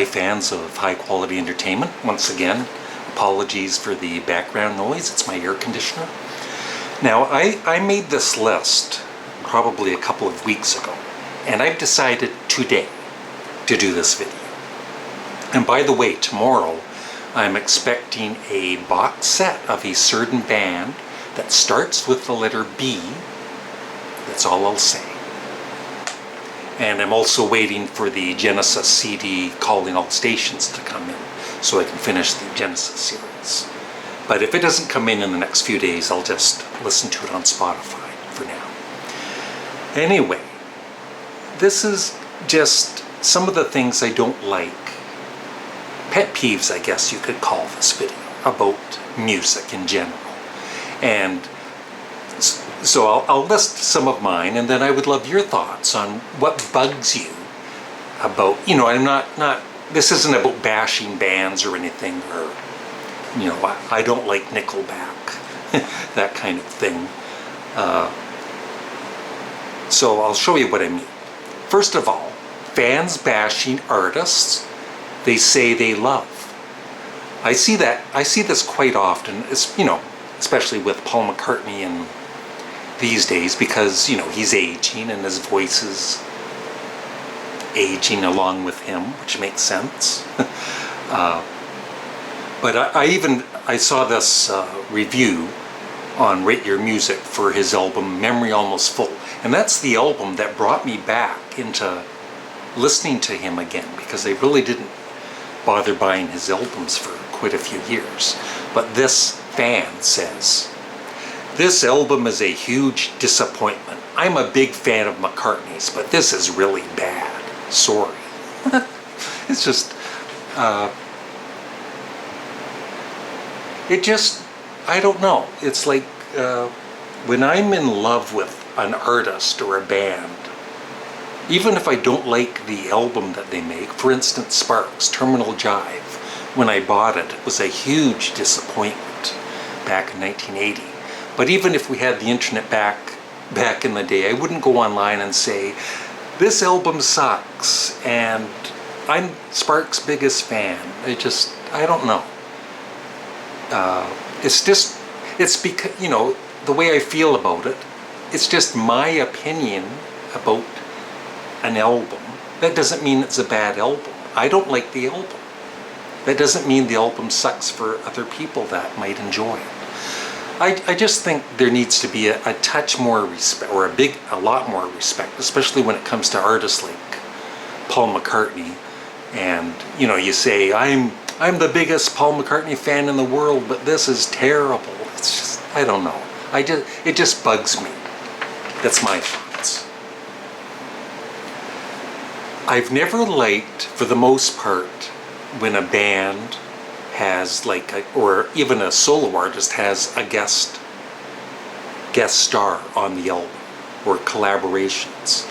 Hi fans of high quality entertainment. Once again, apologies for the background noise, it's my air conditioner. Now I made this list probably a couple of weeks ago, and I've decided today to do this video. And by the way, tomorrow I'm expecting a box set of a certain band that starts with the letter B. That's all I'll say. And I'm also waiting for the Genesis CD Calling All Stations to come in so I can finish the Genesis series. But if it doesn't come in the next few days, I'll just listen to it on Spotify for now. Anyway, this is just some of the things I don't like. Pet peeves, I guess you could call this video, about music in general. And so I'll list some of mine, and then I would love your thoughts on what bugs you about, I'm not this isn't about bashing bands or anything, or, I don't like Nickelback, that kind of thing. So I'll show you what I mean. First of all, fans bashing artists they say they love. I see this quite often, especially with Paul McCartney and these days, because he's aging and his voice is aging along with him, which makes sense. But I saw this review on Rate Your Music for his album Memory Almost Full, and that's the album that brought me back into listening to him again, because I really didn't bother buying his albums for quite a few years. But this fan says, "This album is a huge disappointment. I'm a big fan of McCartney's, but this is really bad. Sorry." It's just, I don't know. It's like when I'm in love with an artist or a band, even if I don't like the album that they make, for instance, Sparks, Terminal Jive, when I bought it, it was a huge disappointment back in 1980. But even if we had the internet back in the day, I wouldn't go online and say, "This album sucks," and I'm Sparks' biggest fan. I don't know. It's because, the way I feel about it, it's just my opinion about an album. That doesn't mean it's a bad album. I don't like the album. That doesn't mean the album sucks for other people that might enjoy it. I just think there needs to be a touch more respect, or a lot more respect, especially when it comes to artists like Paul McCartney. And you say, I'm the biggest Paul McCartney fan in the world, but this is terrible. It's just, I don't know. It just bugs me. That's my thoughts. I've never liked, for the most part, when a band has or even a solo artist has a guest star on the album, or collaborations.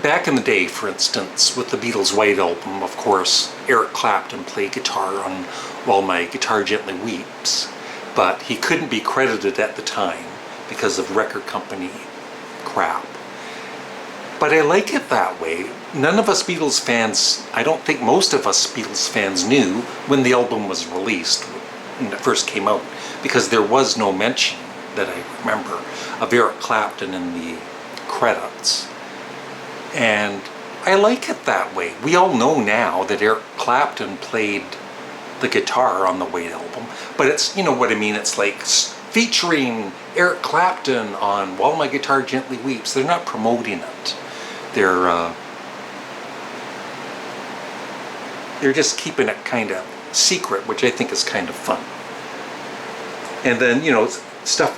Back in the day, for instance, with the Beatles' White Album, of course, Eric Clapton played guitar on While My Guitar Gently Weeps, but he couldn't be credited at the time because of record company crap. But I like it that way. None of us Beatles fans, I don't think most of us Beatles fans knew when the album was released, when it first came out, because there was no mention that I remember of Eric Clapton in the credits. And I like it that way. We all know now that Eric Clapton played the guitar on the White Album, but it's, what I mean, it's like featuring Eric Clapton on While My Guitar Gently Weeps. They're not promoting it. They're just keeping it kind of secret, which I think is kind of fun. And then,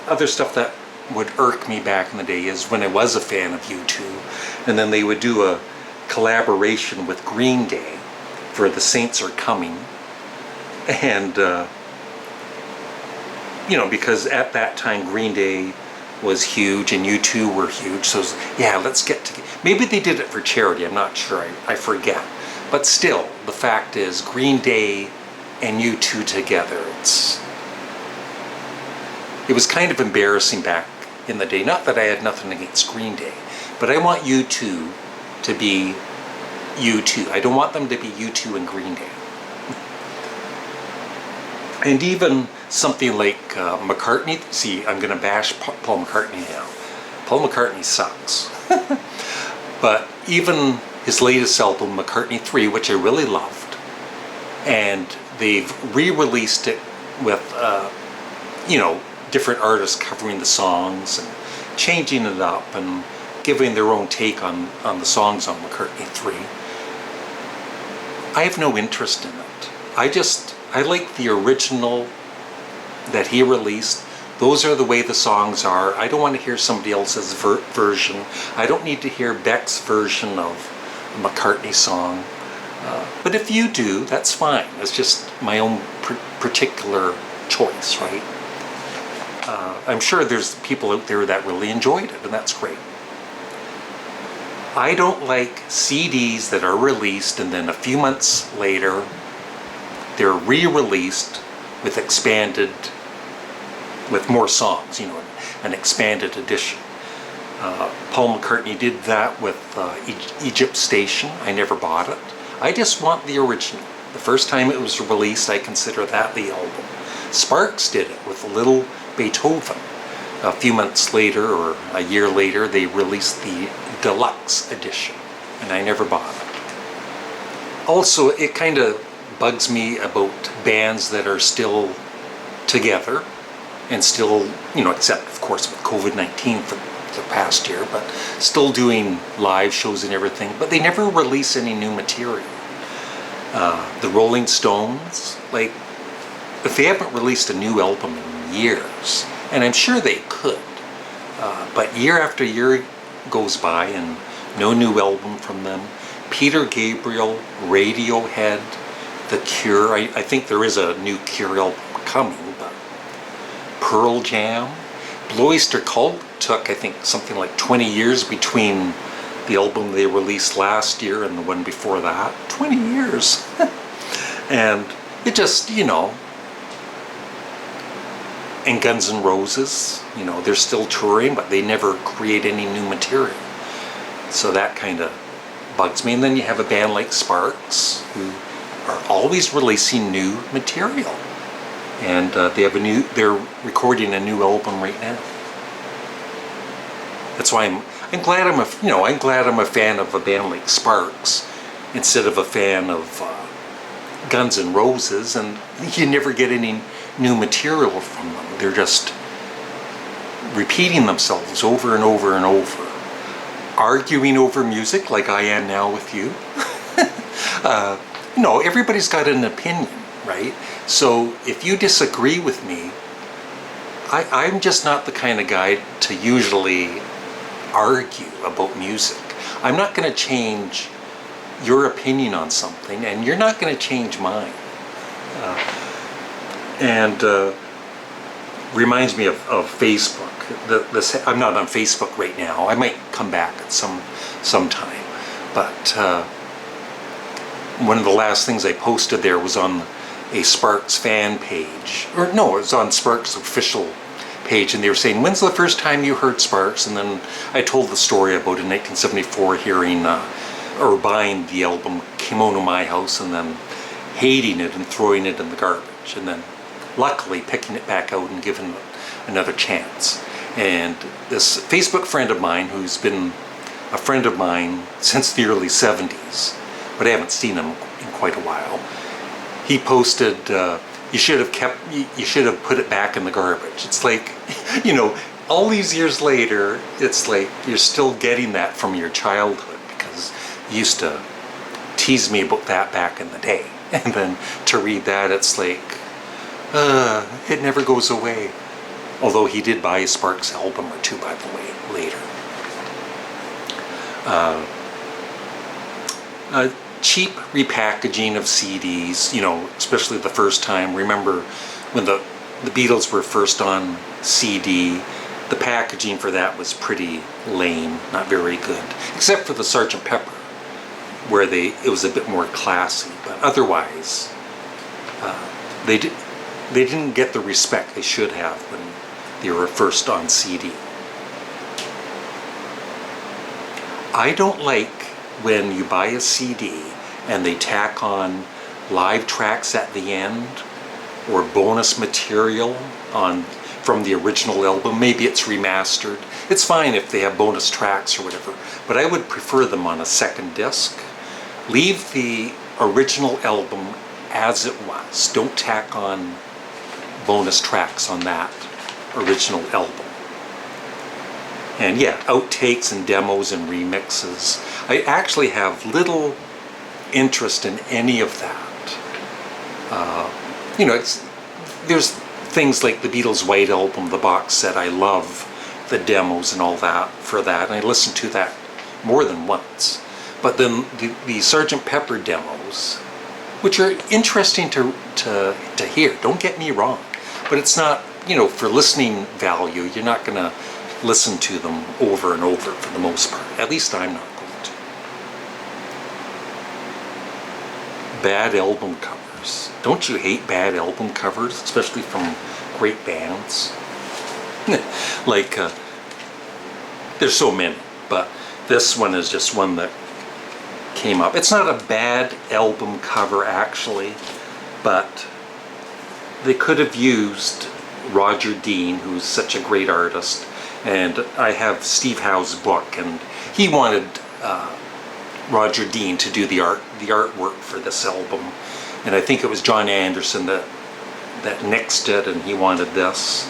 other stuff that would irk me back in the day is when I was a fan of U2, and then they would do a collaboration with Green Day for The Saints Are Coming. And, because at that time Green Day was huge and U2 were huge, so yeah, let's get together. Maybe they did it for charity, I'm not sure, I forget. But still, the fact is, Green Day and U2 together, it was kind of embarrassing back in the day. Not that I had nothing against Green Day, but I want U2 to be U2. I don't want them to be U2 and Green Day. And even something like McCartney. See, I'm going to bash Paul McCartney now. Paul McCartney sucks. But even his latest album, McCartney 3, which I really loved, and they've re-released it with, different artists covering the songs and changing it up and giving their own take on the songs on McCartney 3. I have no interest in it. I like the original that he released. Those are the way the songs are. I don't want to hear somebody else's version. I don't need to hear Beck's version of a McCartney song. But if you do, that's fine. It's just my own particular choice, right? I'm sure there's people out there that really enjoyed it, and that's great. I don't like CDs that are released and then a few months later they're re-released with more songs, an expanded edition. Paul McCartney did that with Egypt Station. I never bought it. I just want the original. The first time it was released, I consider that the album. Sparks did it with Little Beethoven. A few months later, or a year later, they released the deluxe edition, and I never bought it. Also, it kind of bugs me about bands that are still together and still, except of course with COVID-19 for the past year, but still doing live shows and everything, but they never release any new material. The Rolling Stones, if they haven't released a new album in years, and I'm sure they could, but year after year goes by and no new album from them. Peter Gabriel, Radiohead, The Cure, I think there is a new Cure album coming, but Pearl Jam, Blue Oyster Cult took, I think, something like 20 years between the album they released last year and the one before that. 20 years. And it just, and Guns N' Roses, they're still touring, but they never create any new material. So that kind of bugs me. And then you have a band like Sparks, who are always releasing new material. And they're recording a new album right now. That's why I'm glad I'm a fan of a band like Sparks instead of a fan of Guns N' Roses, and you never get any new material from them. They're just repeating themselves over and over and over, arguing over music like I am now with you. Everybody's got an opinion, right? So if you disagree with me, I'm just not the kind of guy to usually argue about music. I'm not going to change your opinion on something, and you're not going to change mine. Reminds me of Facebook. I'm not on Facebook right now. I might come back at some time. But one of the last things I posted there was on a Sparks fan page. Or no, it was on Sparks official page, and they were saying, when's the first time you heard Sparks? And then I told the story about in 1974 hearing or buying the album Kimono My House and then hating it and throwing it in the garbage, and then luckily picking it back out and giving it another chance. And this Facebook friend of mine, who's been a friend of mine since the early 70s, but I haven't seen him in quite a while, he posted, you should have put it back in the garbage. It's like, all these years later, it's like you're still getting that from your childhood, because you used to tease me about that back in the day. And then to read that, it's like, it never goes away. Although he did buy a Sparks album or two, by the way, later. Cheap repackaging of CDs, especially the first time. Remember when the Beatles were first on CD, the packaging for that was pretty lame, not very good, except for the Sgt. Pepper, where it was a bit more classy. But otherwise, they didn't get the respect they should have when they were first on CD. I don't like when you buy a CD and they tack on live tracks at the end or bonus material from the original album. Maybe it's remastered. It's fine if they have bonus tracks or whatever, but I would prefer them on a second disc. Leave the original album as it was. Don't tack on bonus tracks on that original album. And yeah, outtakes and demos and remixes. I actually have little interest in any of that. You know, there's things like the Beatles' White Album, the box set. I love the demos and all that for that, and I listened to that more than once. But then the Sgt. Pepper demos, which are interesting to hear, don't get me wrong, but it's not, you know, for listening value, you're not going to listen to them over and over for the most part. At least I'm not going to. Bad album covers. Don't you hate bad album covers, especially from great bands? Like, there's so many, but this one is just one that came up. It's not a bad album cover actually, but they could have used Roger Dean, who's such a great artist, and I have Steve Howe's book, and he wanted Roger Dean to do the artwork for this album, and I think it was John Anderson that nixed it, and he wanted this.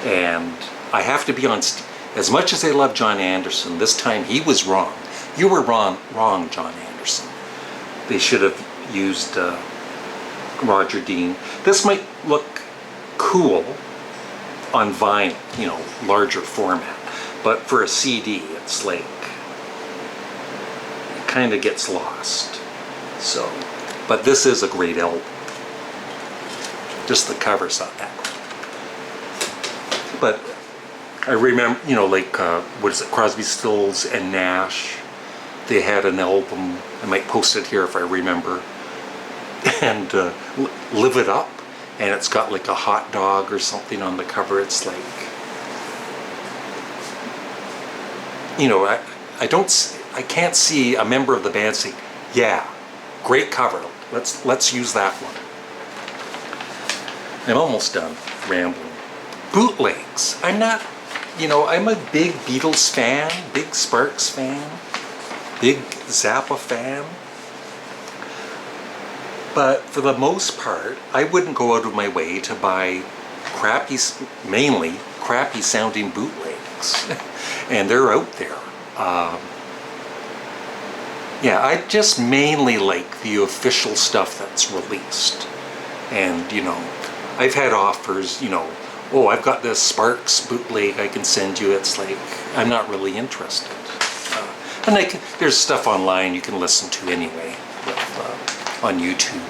And I have to be honest, as much as I love John Anderson, this time he was wrong. You were wrong, John Anderson. They should have used Roger Dean. This might look cool on vinyl, you know, larger format, but for a CD, it's like, it kind of gets lost. So, but this is a great album. Just the cover's not that great. But I remember, you know, like, what is it, Crosby, Stills and Nash, they had an album, I might post it here if I remember, and Live It Up, and it's got like a hot dog or something on the cover. It's like, you know, I can't see a member of the band saying, yeah, great cover, let's use that one. I'm almost done rambling. Bootlegs. I'm not, you know, I'm a big Beatles fan, big Sparks fan, big Zappa fan. But for the most part, I wouldn't go out of my way to buy mainly crappy sounding bootlegs. And they're out there. Yeah, I just mainly like the official stuff that's released. And, you know, I've had offers, you know, oh, I've got this Sparks bootleg I can send you. It's like, I'm not really interested. And there's stuff online you can listen to anyway, on YouTube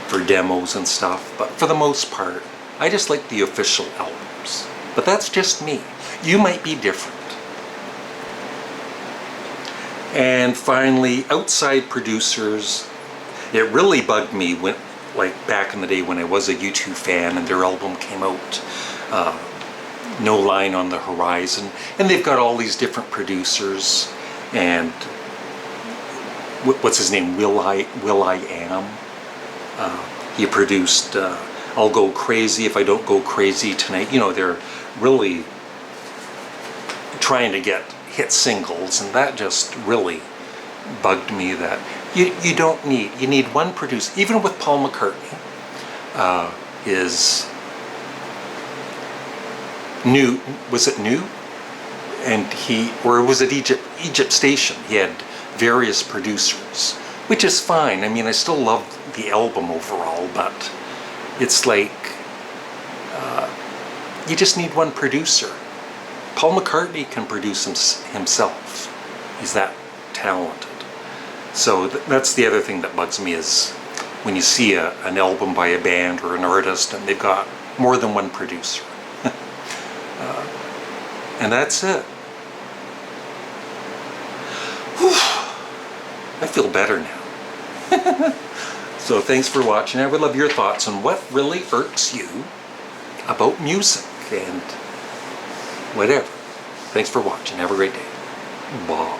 for demos and stuff. But for the most part, I just like the official albums. But that's just me. You might be different. And finally, outside producers. It really bugged me when, like back in the day when I was a U2 fan and their album came out, No Line on the Horizon, and they've got all these different producers, and what's his name, Will I Am, he produced I'll Go Crazy If I Don't Go Crazy Tonight. You know, they're really trying to get hit singles, and that just really bugged me. That you need one producer. Even with Paul McCartney, is New, was it New? And or was it Egypt Station? He had various producers, which is fine. I mean, I still love the album overall, but it's like, you just need one producer. Paul McCartney can produce himself. He's that talented. So that's the other thing that bugs me, is when you see an album by a band or an artist and they've got more than one producer. And that's it. Whew. I feel better now. So thanks for watching. I would love your thoughts on what really irks you about music and whatever. Thanks for watching. Have a great day. Bye.